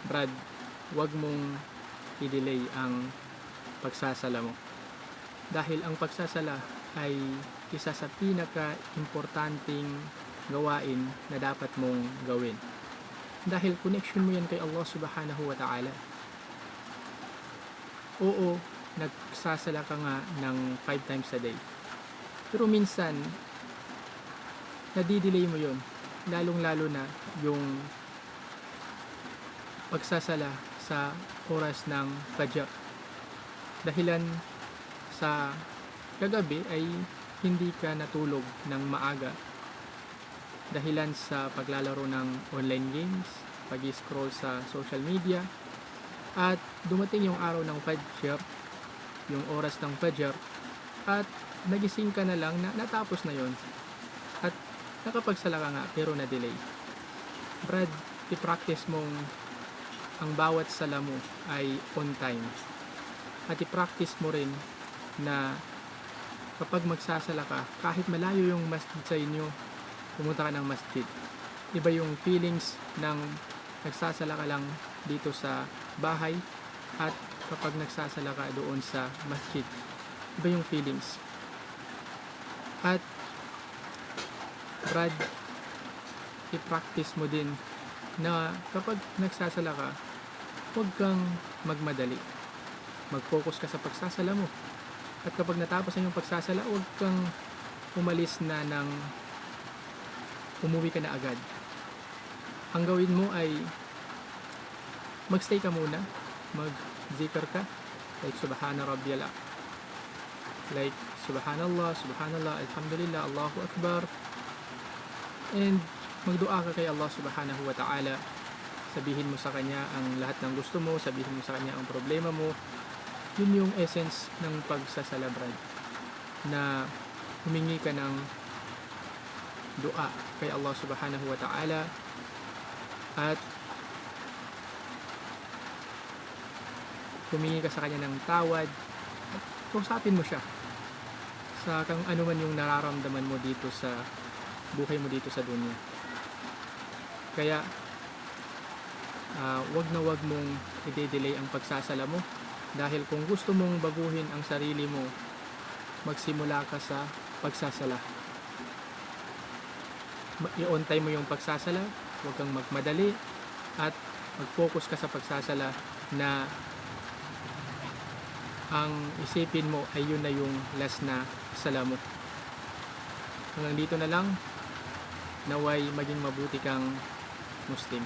Brad, wag mong i-delay ang pagsasala mo. Dahil ang pagsasala ay isa sa pinaka-importanting gawain na dapat mong gawin. Dahil connection mo yan kay Allah subhanahu wa ta'ala. Oo, nagsasala ka nga ng 5 times a day. Pero minsan, nadidelay mo yon, lalong-lalo na yung pagsasala sa oras ng Fajr. Dahilan sa kagabi ay hindi ka natulog ng maaga. Dahilan sa paglalaro ng online games, pag-scroll sa social media, at dumating yung araw ng Fajr, yung oras ng Fajr, at nagising ka na lang na natapos na yon. At nakapagsala ka nga pero na-delay. Brad, i-practice mong ang bawat sala mo ay on time. At i-practice mo rin na kapag magsasala ka, kahit malayo yung masjid sa inyo, pumunta ka ng masjid. Iba yung feelings ng nagsasala ka lang dito sa bahay at kapag nagsasala ka doon sa masjid. Iba yung feelings. At Brad, i-practice mo din na kapag nagsasala ka, huwag kang magmadali. Mag-focus ka sa pagsasala mo. At kapag natapos na yung pagsasala, huwag kang umalis na ng umuwi ka na agad. Ang gawin mo ay magstay ka muna, mag-zikr ka, like Subhana Rabbiyal A'la, like Subhanallah, Subhanallah, Alhamdulillah, Allahu Akbar, and magdua ka kay Allah subhanahu wa ta'ala. Sabihin mo sa Kanya ang lahat ng gusto mo, sabihin mo sa Kanya ang problema mo. Yun yung essence ng pagsasala, Brad, na humingi ka ng dua kay Allah subhanahu wa ta'ala at humingi ka sa Kanya ng tawad at kausapin mo siya sa kung ano man yung nararamdaman mo dito sa buhay mo dito sa dunya. Kaya wag na wag mong i-delay ang pagsasala mo, dahil kung gusto mong baguhin ang sarili mo, magsimula ka sa pagsasala. I-on time mo yung pagsasala, wag kang magmadali, at mag-focus ka sa pagsasala na ang isipin mo ay yun na yung last na sala mo. Hanggang dito na lang. Naway maging mabuti kang Muslim.